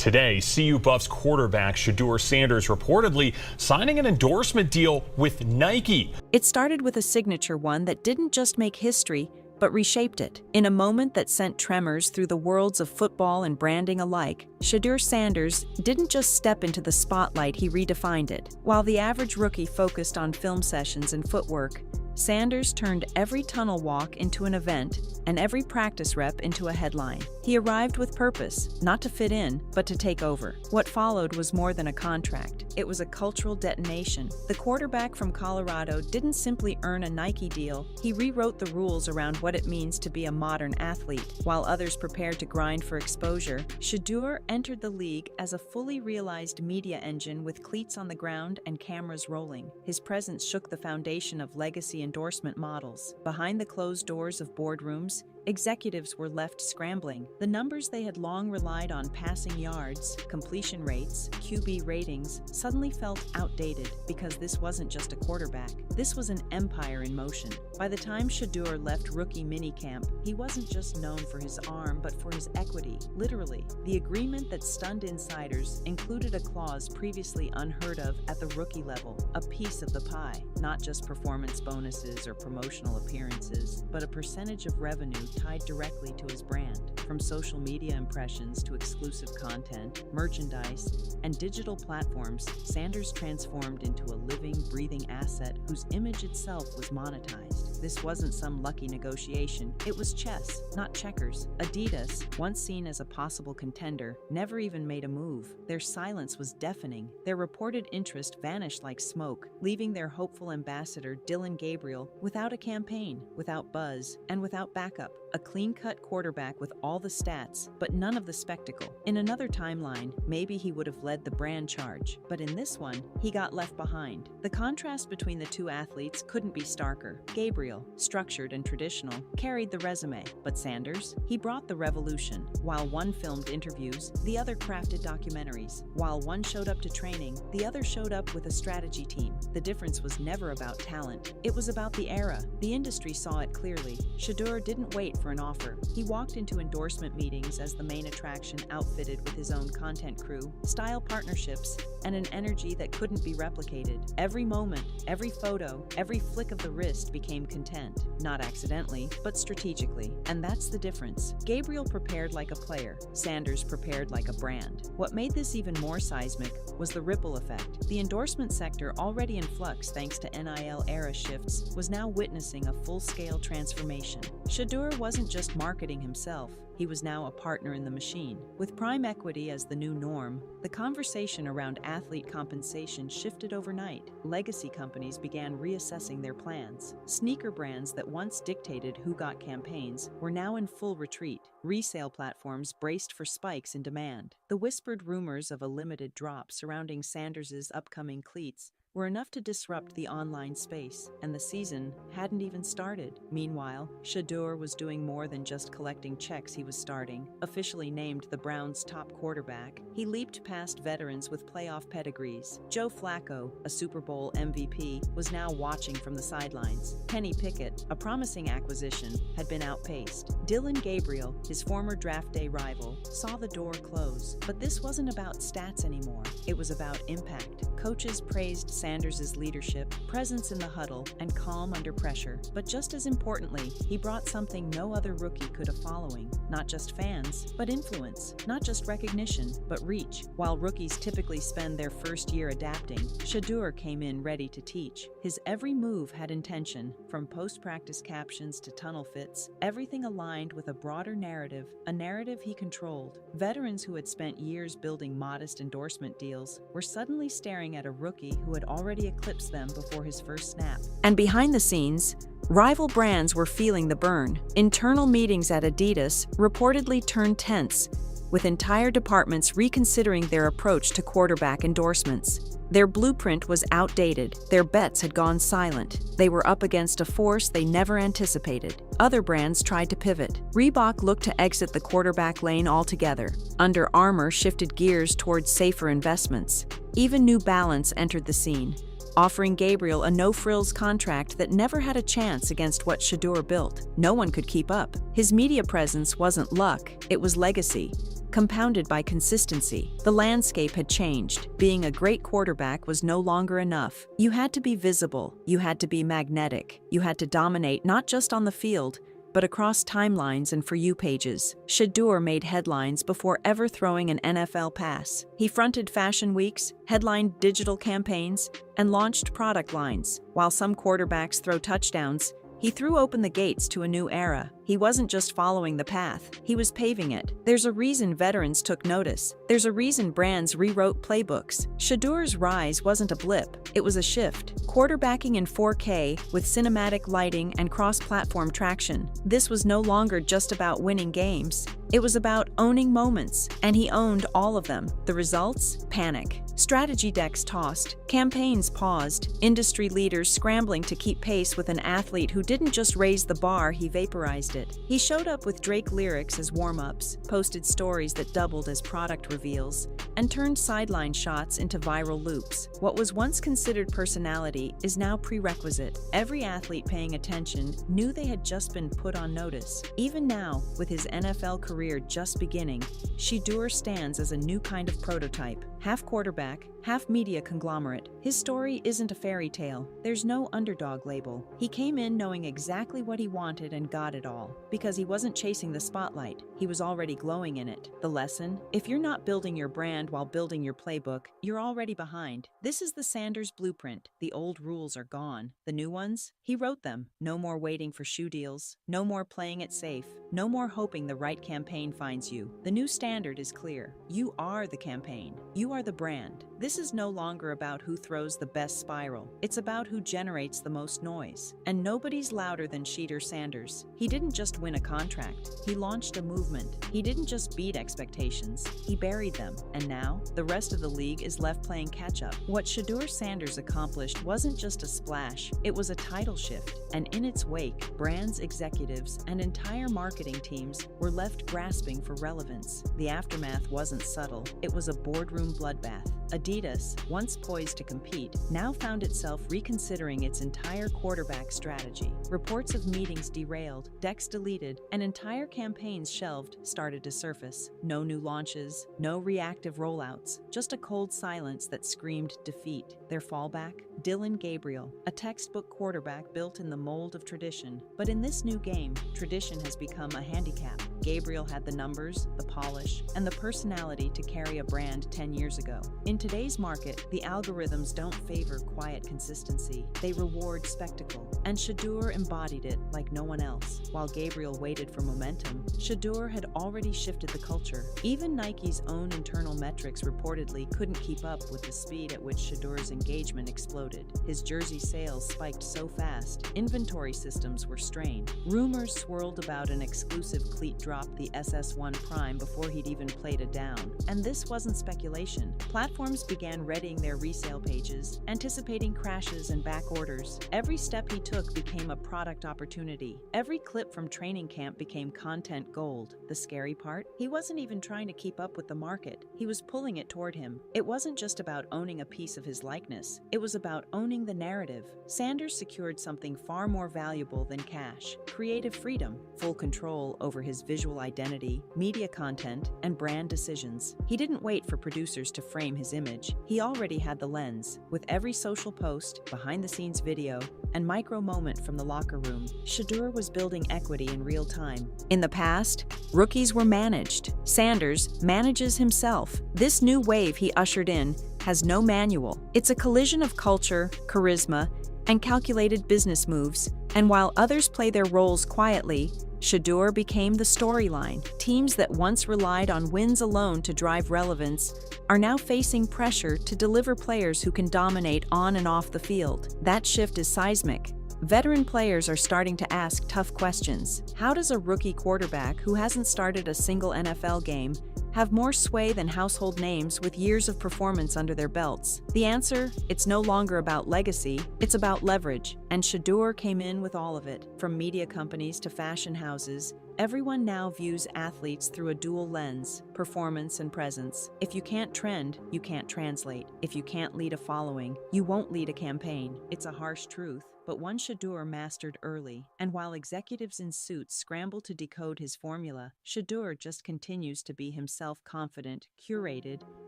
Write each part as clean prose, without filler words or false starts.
Today, CU Buffs quarterback Shedeur Sanders reportedly signing an endorsement deal with Nike. It started with a signature one that didn't just make history, but reshaped it. In a moment that sent tremors through the worlds of football and branding alike, Shedeur Sanders didn't just step into the spotlight, he redefined it. While the average rookie focused on film sessions and footwork, Sanders turned every tunnel walk into an event and every practice rep into a headline. He arrived with purpose, not to fit in, but to take over. What followed was more than a contract. It was a cultural detonation. The quarterback from Colorado didn't simply earn a Nike deal, he rewrote the rules around what it means to be a modern athlete. While others prepared to grind for exposure, Shedeur entered the league as a fully realized media engine with cleats on the ground and cameras rolling. His presence shook the foundation of legacy endorsement models. Behind the closed doors of boardrooms, executives were left scrambling. The numbers they had long relied on, passing yards, completion rates, QB ratings, suddenly felt outdated because this wasn't just a quarterback. This was an empire in motion. By the time Shedeur left rookie minicamp, he wasn't just known for his arm, but for his equity. Literally, the agreement that stunned insiders included a clause previously unheard of at the rookie level, a piece of the pie, not just performance bonuses or promotional appearances, but a percentage of revenue tied directly to his brand. From social media impressions to exclusive content, merchandise, and digital platforms, Sanders transformed into a living, breathing asset whose image itself was monetized. This wasn't some lucky negotiation, it was chess, not checkers. Adidas, once seen as a possible contender, never even made a move. Their silence was deafening. Their reported interest vanished like smoke, leaving their hopeful ambassador Dillon Gabriel without a campaign, without buzz, and without backup. A clean-cut quarterback with all the stats, but none of the spectacle. In another timeline, maybe he would have led the brand charge, but in this one, he got left behind. The contrast between the two athletes couldn't be starker. Gabriel, structured and traditional, carried the resume, but Sanders, he brought the revolution. While one filmed interviews, the other crafted documentaries. While one showed up to training, the other showed up with a strategy team. The difference was never about talent. It was about the era. The industry saw it clearly. Shedeur didn't wait for an offer. He walked into endorsement meetings as the main attraction, outfitted with his own content crew, style partnerships, and an energy that couldn't be replicated. Every moment, every photo, every flick of the wrist became content, not accidentally, but strategically. And that's the difference. Gabriel prepared like a player, Sanders prepared like a brand. What made this even more seismic was the ripple effect. The endorsement sector, already in flux thanks to NIL era shifts, was now witnessing a full-scale transformation. Shedeur wasn't just marketing himself, he was now a partner in the machine. With prime equity as the new norm, the conversation around athlete compensation shifted overnight. Legacy companies began reassessing their plans. Sneaker brands that once dictated who got campaigns were now in full retreat. Resale platforms braced for spikes in demand. The whispered rumors of a limited drop surrounding Sanders' upcoming cleats were enough to disrupt the online space, and the season hadn't even started. Meanwhile, Shedeur was doing more than just collecting checks. He was starting. Officially named the Browns' top quarterback, he leaped past veterans with playoff pedigrees. Joe Flacco, a Super Bowl MVP, was now watching from the sidelines. Kenny Pickett, a promising acquisition, had been outpaced. Dillon Gabriel, his former draft day rival, saw the door close. But this wasn't about stats anymore. It was about impact. Coaches praised Sanders' leadership, presence in the huddle, and calm under pressure. But just as importantly, he brought something no other rookie could: a following. Not just fans, but influence. Not just recognition, but reach. While rookies typically spend their first year adapting, Shedeur came in ready to teach. His every move had intention, from post-practice captions to tunnel fits, everything aligned with a broader narrative, a narrative he controlled. Veterans who had spent years building modest endorsement deals were suddenly staring at a rookie who had already eclipsed them before his first snap. And behind the scenes, rival brands were feeling the burn. Internal meetings at Adidas reportedly turned tense, with entire departments reconsidering their approach to quarterback endorsements. Their blueprint was outdated. Their bets had gone silent. They were up against a force they never anticipated. Other brands tried to pivot. Reebok looked to exit the quarterback lane altogether. Under Armour shifted gears towards safer investments. Even New Balance entered the scene. offering Gabriel a no-frills contract that never had a chance against what Shedeur built. No one could keep up. His media presence wasn't luck, it was legacy, compounded by consistency. The landscape had changed. Being a great quarterback was no longer enough. You had to be visible, you had to be magnetic, you had to dominate not just on the field, but across timelines and For You pages. Shedeur made headlines before ever throwing an NFL pass. He fronted fashion weeks, headlined digital campaigns, and launched product lines. While some quarterbacks throw touchdowns, he threw open the gates to a new era. He wasn't just following the path, he was paving it. There's a reason veterans took notice. There's a reason brands rewrote playbooks. Shedeur's rise wasn't a blip, it was a shift. Quarterbacking in 4K with cinematic lighting and cross-platform traction. This was no longer just about winning games. It was about owning moments, and he owned all of them. The results? Panic. Strategy decks tossed, campaigns paused, industry leaders scrambling to keep pace with an athlete who didn't just raise the bar, he vaporized it. He showed up with Drake lyrics as warm-ups, posted stories that doubled as product reveals, and turned sideline shots into viral loops. What was once considered personality is now prerequisite. Every athlete paying attention knew they had just been put on notice. Even now, with his NFL career just beginning, Shedeur stands as a new kind of prototype. Half quarterback, half media conglomerate. His story isn't a fairy tale. There's no underdog label. He came in knowing exactly what he wanted and got it all. Because he wasn't chasing the spotlight, he was already glowing in it. The lesson? If you're not building your brand while building your playbook, you're already behind. This is the Sanders blueprint. The old rules are gone. The new ones? He wrote them. No more waiting for shoe deals. No more playing it safe. No more hoping the right campaign finds you. The new standard is clear. You are the campaign. You are the brand. This is no longer about who throws the best spiral. It's about who generates the most noise. And nobody's louder than Shedeur Sanders. He didn't just win a contract. He launched a movement. He didn't just beat expectations. He buried them. And now, the rest of the league is left playing catch-up. What Shedeur Sanders accomplished wasn't just a splash. It was a tidal shift. And in its wake, brands, executives, and entire marketing teams were left grasping for relevance. The aftermath wasn't subtle. It was a boardroom bloodbath. Adidas, once poised to compete, now found itself reconsidering its entire quarterback strategy. Reports of meetings derailed, decks deleted, and entire campaigns shelved started to surface. No new launches, no reactive rollouts, just a cold silence that screamed defeat. Their fallback? Dillon Gabriel, a textbook quarterback built in the mold of tradition. But in this new game, tradition has become a handicap. Gabriel had the numbers, the polish, and the personality to carry a brand 10 years ago. In today's market, the algorithms don't favor quiet consistency. They reward spectacle. And Shedeur embodied it like no one else. While Gabriel waited for momentum, Shedeur had already shifted the culture. Even Nike's own internal metrics reportedly couldn't keep up with the speed at which Shedeur's engagement exploded. His jersey sales spiked so fast, inventory systems were strained. Rumors swirled about an exclusive cleat drop, the SS1 Prime, before he'd even played a down. And this wasn't speculation. Platforms began readying their resale pages, anticipating crashes and back orders. Every step he took became a product opportunity. Every clip from training camp became content gold. The scary part? He wasn't even trying to keep up with the market. He was pulling it toward him. It wasn't just about owning a piece of his likeness. It was about owning the narrative. Sanders secured something far more valuable than cash: creative freedom, full control over his visual identity, media content, and brand decisions. He didn't wait for producers to frame his image. He already had the lens. With every social post, behind-the-scenes video, and micro moment from the locker room, Shedeur was building equity in real time. In the past, rookies were managed. Sanders manages himself. This new wave he ushered in has no manual. It's a collision of culture, charisma, and calculated business moves. And while others play their roles quietly, Shedeur became the storyline. Teams that once relied on wins alone to drive relevance are now facing pressure to deliver players who can dominate on and off the field. That shift is seismic. Veteran players are starting to ask tough questions. How does a rookie quarterback who hasn't started a single NFL game have more sway than household names with years of performance under their belts? The answer? It's no longer about legacy, it's about leverage. And Shedeur came in with all of it. From media companies to fashion houses, Everyone now views athletes through a dual lens, performance and presence. If you can't trend, you can't translate. If you can't lead a following, you won't lead a campaign. It's a harsh truth, but one Shedeur mastered early. And while executives in suits scramble to decode his formula, Shedeur just continues to be himself, confident, curated,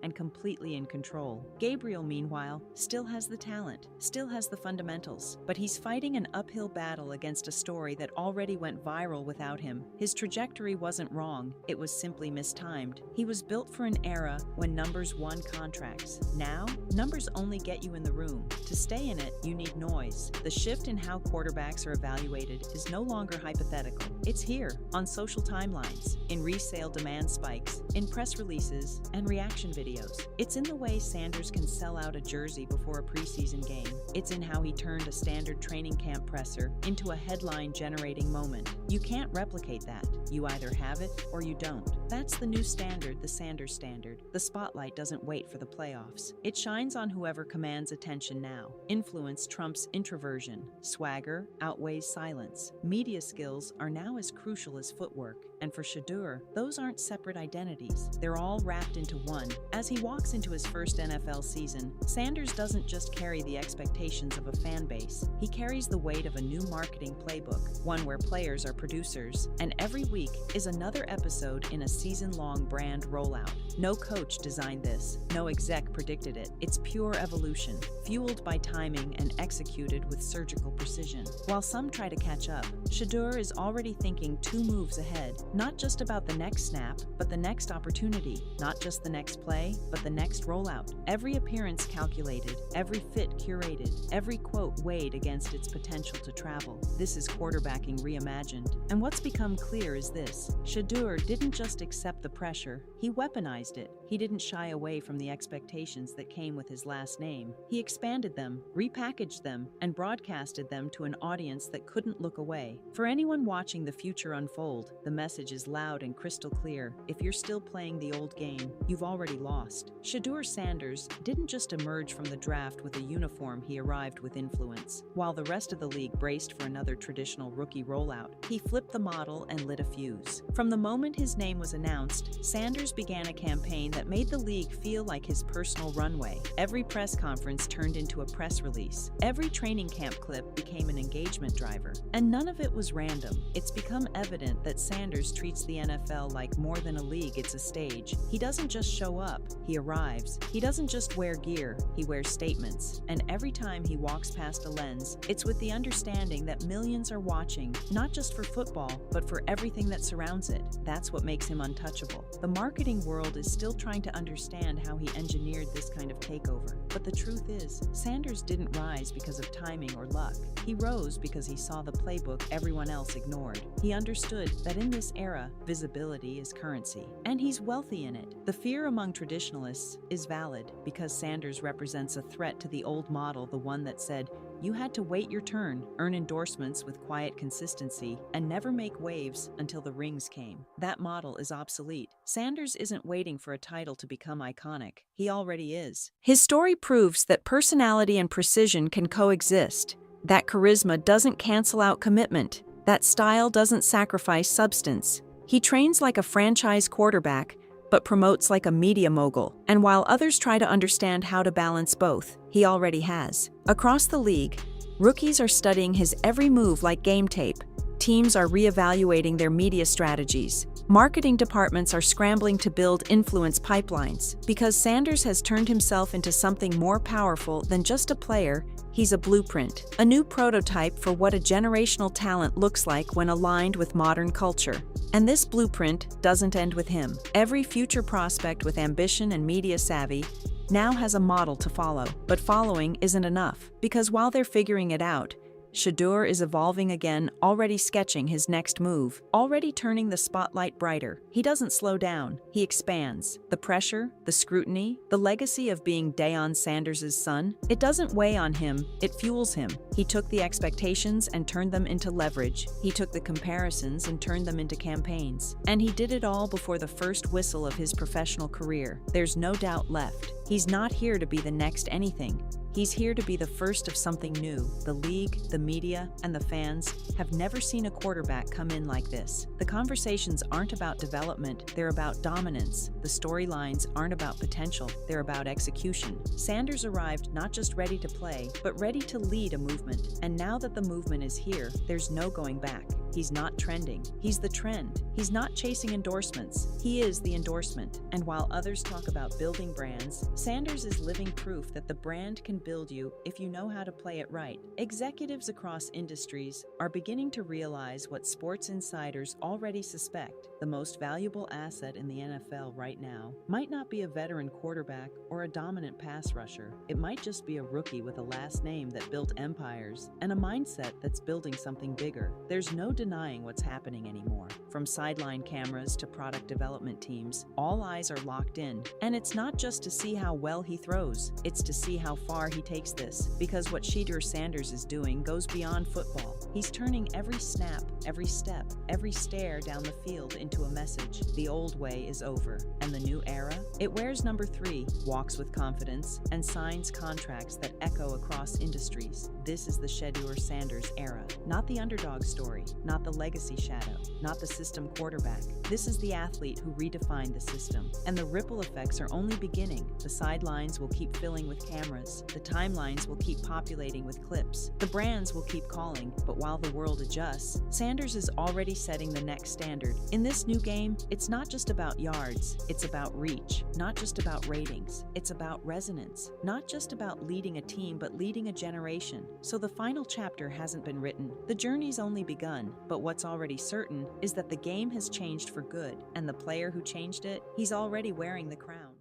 and completely in control. Gabriel, meanwhile, still has the talent, still has the fundamentals, but he's fighting an uphill battle against a story that already went viral without him. His trajectory wasn't wrong, it was simply mistimed. He was built for an era when numbers won contracts. Now, numbers only get you in the room. To stay in it, you need noise. The shift in how quarterbacks are evaluated is no longer hypothetical. It's here, on social timelines, in resale demand spikes, in press releases, and reaction videos. It's in the way Sanders can sell out a jersey before a preseason game. It's in how he turned a standard training camp presser into a headline-generating moment. You can't replicate that. You either have it or you don't. That's the new standard, the Sanders standard. The spotlight doesn't wait for the playoffs. It shines on whoever commands attention now. Influence trumps introversion. Swagger outweighs silence. Media skills are now as crucial as footwork. And for Shedeur, those aren't separate identities. They're all wrapped into one. As he walks into his first NFL season, Sanders doesn't just carry the expectations of a fan base. He carries the weight of a new marketing playbook, one where players are producers, and every week is another episode in a season-long brand rollout. No coach designed this. No exec predicted it. It's pure evolution, fueled by timing and executed with surgical precision. While some try to catch up, Shedeur is already thinking 2 moves ahead, not just about the next snap, but the next opportunity, not just the next play, but the next rollout. Every appearance calculated, every fit curated, every quote weighed against its potential to travel. This is quarterbacking reimagined. And what's become clear is this: Shedeur didn't just accept the pressure, he weaponized it. He didn't shy away from the expectations that came with his last name. He expanded them, repackaged them, and broadcasted them to an audience that couldn't look away. For anyone watching the future unfold, the message is loud and crystal clear. If you're still playing the old game, you've already lost. Shedeur Sanders didn't just emerge from the draft with a uniform, he arrived with influence. While the rest of the league braced for another traditional rookie rollout, he flipped the model and lit a fuse. From the moment his name was announced, Sanders began a campaign that made the league feel like his personal runway. Every press conference turned into a press release. Every training camp clip became an engagement driver. And none of it was random. It's become evident that Sanders treats the NFL like more than a league, it's a stage. He doesn't just show up, he arrives. He doesn't just wear gear, he wears statements. And every time he walks past a lens, it's with the understanding that millions are watching, not just for football, but for everything that surrounds it. That's what makes him untouchable. The marketing world is still trying to understand how he engineered this kind of takeover. But the truth is, Sanders didn't rise because of timing or luck. He rose because he saw the playbook everyone else ignored. He understood that in this era, visibility is currency, and he's wealthy in it. The fear among traditionalists is valid because Sanders represents a threat to the old model, the one that said, you had to wait your turn, earn endorsements with quiet consistency, and never make waves until the rings came. That model is obsolete. Sanders isn't waiting for a title to become iconic. He already is. His story proves that personality and precision can coexist. That charisma doesn't cancel out commitment. That style doesn't sacrifice substance. He trains like a franchise quarterback, but promotes like a media mogul. And while others try to understand how to balance both, he already has. Across the league, rookies are studying his every move like game tape. Teams are reevaluating their media strategies. Marketing departments are scrambling to build influence pipelines. Because Sanders has turned himself into something more powerful than just a player, he's a blueprint, a new prototype for what a generational talent looks like when aligned with modern culture. And this blueprint doesn't end with him. Every future prospect with ambition and media savvy now has a model to follow. But following isn't enough, because while they're figuring it out, Shedeur is evolving again, already sketching his next move, already turning the spotlight brighter. He doesn't slow down, he expands. The pressure, the scrutiny, the legacy of being Deion Sanders' son, it doesn't weigh on him, it fuels him. He took the expectations and turned them into leverage. He took the comparisons and turned them into campaigns. And he did it all before the first whistle of his professional career. There's no doubt left. He's not here to be the next anything. He's here to be the first of something new. The league, the media, and the fans have never seen a quarterback come in like this. The conversations aren't about development, they're about dominance. The storylines aren't about potential, they're about execution. Sanders arrived not just ready to play, but ready to lead a movement. And now that the movement is here, there's no going back. He's not trending. He's the trend. He's not chasing endorsements. He is the endorsement. And while others talk about building brands, Sanders is living proof that the brand can build you if you know how to play it right. Executives across industries are beginning to realize what sports insiders already suspect. The most valuable asset in the NFL right now might not be a veteran quarterback or a dominant pass rusher. It might just be a rookie with a last name that built empires and a mindset that's building something bigger. There's no denying what's happening anymore. From sideline cameras to product development teams, all eyes are locked in. And it's not just to see how well he throws, it's to see how far he takes this. Because what Shedeur Sanders is doing goes beyond football. He's turning every snap, every step, every stare down the field into a message. The old way is over. And the new era? It wears number 3, walks with confidence, and signs contracts that echo across industries. This is the Shedeur Sanders era. Not the underdog story, not the legacy shadow, not the system quarterback. This is the athlete who redefined the system. And the ripple effects are only beginning. The sidelines will keep filling with cameras. The timelines will keep populating with clips. The brands will keep calling. But while the world adjusts, Sanders is already setting the next standard. In this new game, it's not just about yards. It's about reach. Not just about ratings. It's about resonance. Not just about leading a team, but leading a generation. So the final chapter hasn't been written. The journey's only begun. But what's already certain is that the game has changed for good, and the player who changed it, he's already wearing the crown.